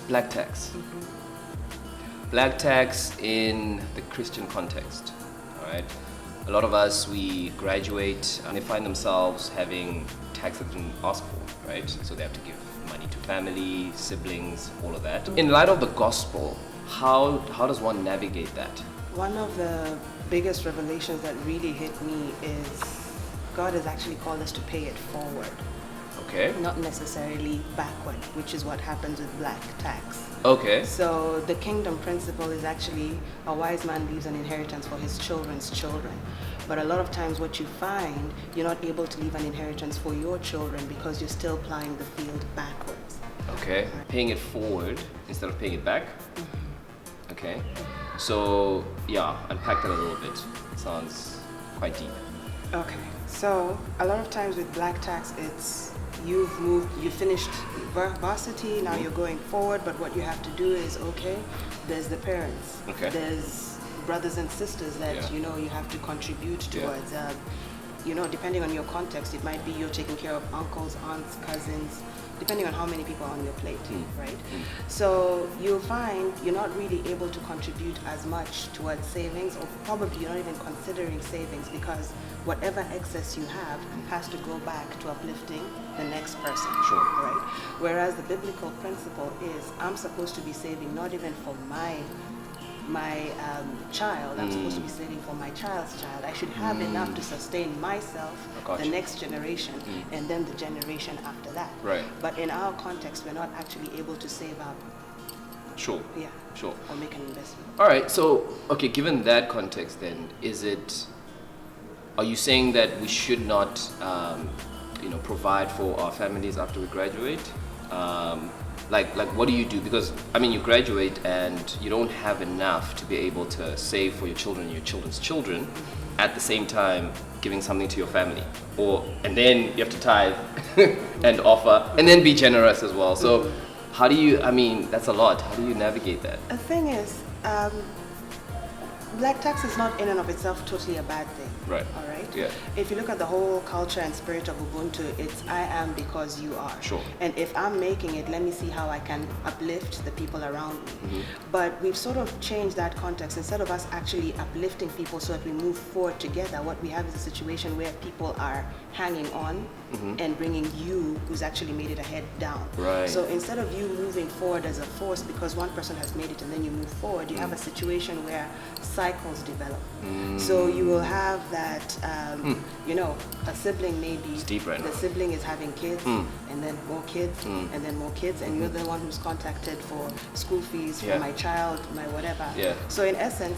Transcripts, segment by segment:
Black tax. Black tax in the Christian context. All right. A lot of us, we graduate and they find themselves having tax that they didn't ask for, right? So they have to give money to family, siblings, all of that. In light of the gospel, how does one navigate that? One of the biggest revelations that really hit me is God has actually called us to pay it forward. Okay. Not necessarily backward, which is what happens with black tax. Okay. So the kingdom principle is actually a wise man leaves an inheritance for his children's children. But a lot of times what you find, you're not able to leave an inheritance for your children because you're still plying the field backwards. Okay. Paying it forward instead of paying it back? Okay. So, yeah, unpack that a little bit. It sounds quite deep. Okay. So a lot of times with black tax, it's you finished varsity, now you're going forward, but what you have to do is, okay, there's the parents, there's brothers and sisters that you have to contribute towards. Depending on your context, it might be you're taking care of uncles, aunts, cousins, depending on how many people are on your plate, right? So you'll find you're not really able to contribute as much towards savings, or probably you're not even considering savings, because whatever excess you have has to go back to uplifting the next person, right? Whereas the biblical principle is I'm supposed to be saving not even for my child, I'm supposed to be saving for my child's child. I should have enough to sustain myself, the next generation, and then the generation after that. Right. But in our context, we're not actually able to save up. Sure. Yeah. Sure. Or make an investment. All right. So, okay, given that context, then, are you saying that we should not, provide for our families after we graduate? Like what do you do? Because you graduate and you don't have enough to be able to save for your children and your children's children, at the same time giving something to your family, and then you have to tithe and offer and then be generous as well. So how do you? That's a lot. How do you navigate that? The thing is, black tax is not in and of itself totally a bad thing. Right. All right. Yeah. If you look at the whole culture and spirit of Ubuntu, it's I am because you are. Sure. And if I'm making it, let me see how I can uplift the people around me. But we've sort of changed that context. Instead of us actually uplifting people so that we move forward together, what we have is a situation where people are hanging on and bringing you, who's actually made it ahead, down. Right. So instead of you moving forward as a force because one person has made it and then you move forward, you have a situation where cycles develop. So you will have that, a sibling maybe, It's deep right the now. sibling is having kids and then more kids and then more kids, and you're the one who's contacted for school fees for my child, my whatever. Yeah. So in essence,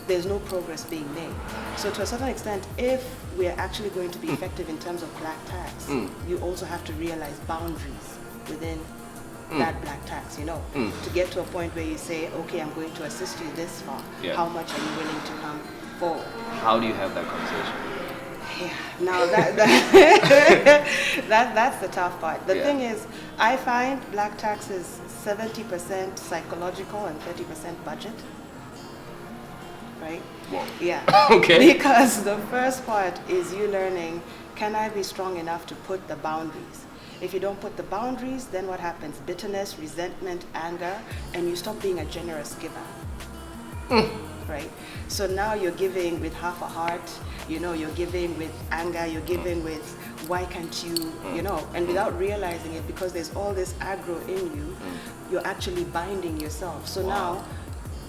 there's no progress being made. So to a certain extent, if we're actually going to be effective in terms of black tax, you also have to realize boundaries within that black tax, to get to a point where you say, okay, I'm going to assist you this far. Yeah. How much are you willing to come forward? How do you have that conversation? Yeah, now that's the tough part. The thing is, I find black tax is 70% psychological and 30% budget. Right? Whoa. Yeah. Okay. Because the first part is you learning, can I be strong enough to put the boundaries? If you don't put the boundaries, then what happens? Bitterness, resentment, anger, and you stop being a generous giver. Right? So now you're giving with half a heart, you're giving with anger, you're giving with why can't you, and without realizing it, because there's all this aggro in you, you're actually binding yourself. So now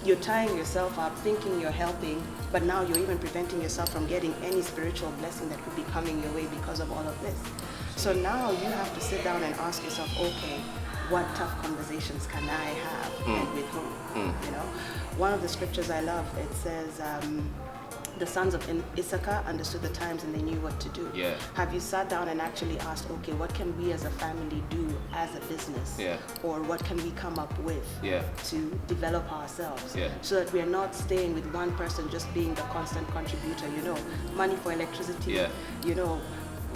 you're tying yourself up, thinking you're helping, but now you're even preventing yourself from getting any spiritual blessing that could be coming your way because of all of this. So now you have to sit down and ask yourself, okay, what tough conversations can I have and with whom? One of the scriptures I love, it says, the sons of Issachar understood the times and they knew what to do. Yeah. Have you sat down and actually asked, okay, what can we as a family do as a business? Yeah. Or what can we come up with to develop ourselves? Yeah. So that we're not staying with one person just being the constant contributor, money for electricity,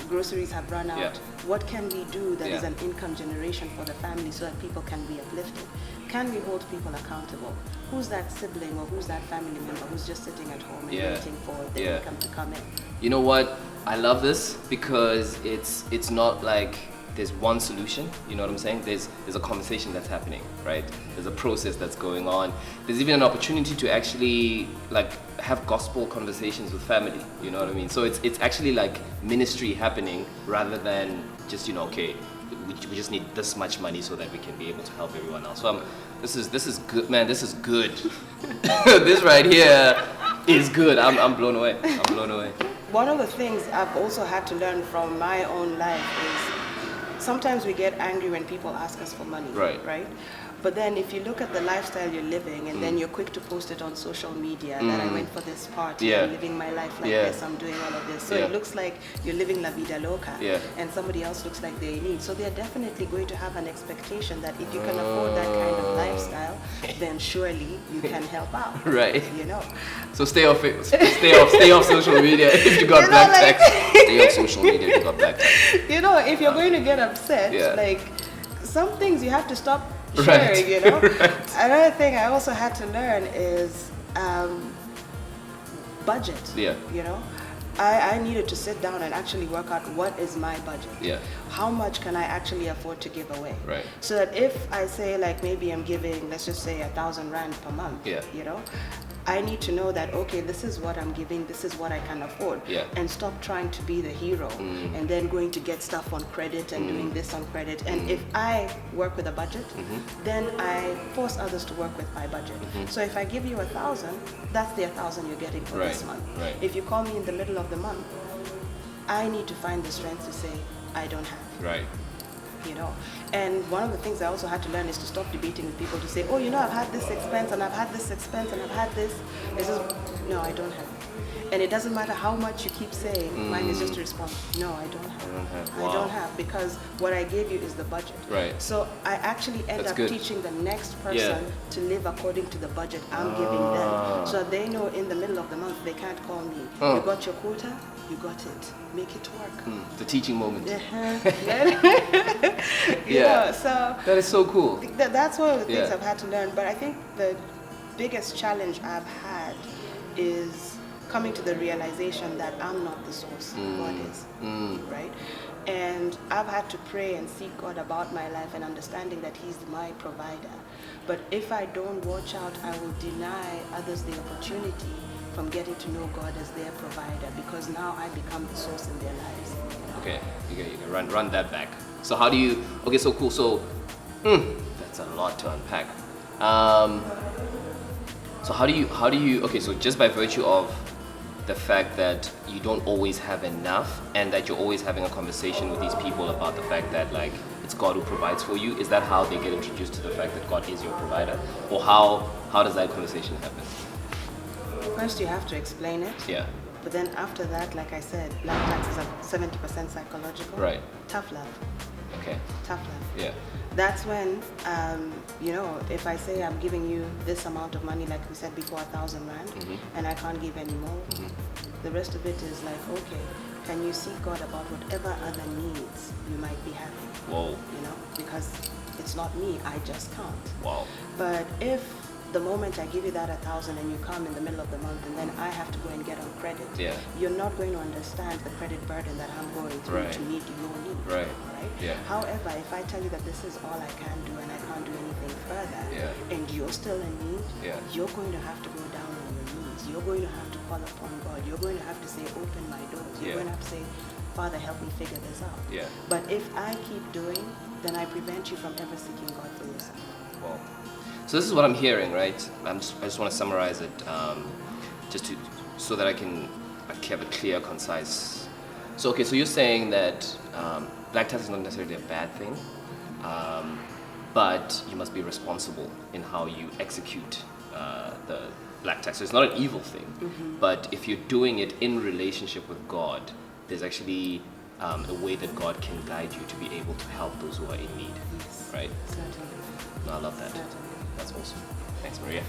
groceries have run out. Yeah. What can we do that is an income generation for the family so that people can be uplifted? Can we hold people accountable? Who's that sibling or who's that family member who's just sitting at home and waiting for the income to come in? You know what? I love this because it's not like there's one solution. You know what I'm saying? There's a conversation that's happening, right? There's a process that's going on. There's even an opportunity to actually like have gospel conversations with family. You know what I mean? So it's actually like ministry happening rather than just, you know, okay, we just need this much money so that we can be able to help everyone else. So this is good, man. This is good. This right here is good. I'm blown away. I'm blown away. One of the things I've also had to learn from my own life is sometimes we get angry when people ask us for money, right? But then if you look at the lifestyle you're living and then you're quick to post it on social media that I went for this party, I'm living my life like this, I'm doing all of this. So it looks like you're living la vida loca and somebody else looks like they're in need. So they're definitely going to have an expectation that if you can afford that kind of lifestyle, then surely you can help out. Right. You know. So stay off social media if you got black tax. Stay off social media if you got black tax. You know, if you're going to get upset, like some things you have to stop sharing, you know. Another thing I also had to learn is budget. You know, I needed to sit down and actually work out what is my budget. How much can I actually afford to give away? So that if I say like maybe I'm giving, let's just say 1,000 rand per month, you know, I need to know that, okay, this is what I'm giving, this is what I can afford, and stop trying to be the hero and then going to get stuff on credit and doing this on credit. And if I work with a budget, then I force others to work with my budget. So if I give you 1,000, that's the 1,000 you're getting for this month. If you call me in the middle of the month, I need to find the strength to say, I don't have. You know, and one of the things I also had to learn is to stop debating with people to say, oh, you know, I've had this expense and I've had this expense and I've had this. It's just, no, I don't have. And it doesn't matter how much you keep saying, mine is just to respond, no, I don't have. I don't have, because what I gave you is the budget. So I actually end up teaching the next person to live according to the budget I'm giving them. So they know in the middle of the month, they can't call me. You got your quota, you got it. Make it work. The teaching moment. Yeah, so that is so cool. That's one of the things I've had to learn. But I think the biggest challenge I've had is coming to the realization that I'm not the source, God is, right? And I've had to pray and seek God about my life and understanding that He's my provider. But if I don't watch out, I will deny others the opportunity from getting to know God as their provider, because now I become the source in their lives. You know? Okay, you can run that back. So how do you, okay, so cool, so that's a lot to unpack. So how do you, okay, so just by virtue of the fact that you don't always have enough and that you're always having a conversation with these people about the fact that like it's God who provides for you, is that how they get introduced to the fact that God is your provider? Or how does that conversation happen? First you have to explain it. But then after that, like I said, black tax is 70% psychological. Tough love. Okay. Tough love. That's when, you know, if I say I'm giving you this amount of money, like we said before, 1,000 rand, and I can't give any more, the rest of it is like, okay, can you seek God about whatever other needs you might be having? You know, because it's not me, I just can't. But if the moment I give you that 1,000 and you come in the middle of the month and then I have to go and get on credit, you're not going to understand the credit burden that I'm going through to meet your need. However, if I tell you that this is all I can do and I can't do anything further, and you're still in need, you're going to have to go down on your knees. You're going to have to call upon God. You're going to have to say, open my doors. You're going to have to say, Father, help me figure this out. But if I keep doing, then I prevent you from ever seeking God for yourself. So this is what I'm hearing, right? I just want to summarize it, so that I can have a clear, concise. So okay, so you're saying that black tax is not necessarily a bad thing, but you must be responsible in how you execute the black tax. So it's not an evil thing, but if you're doing it in relationship with God, there's actually a way that God can guide you to be able to help those who are in need, right? Certainly. No, I love that. Certainly. That's awesome. Thanks, Maria.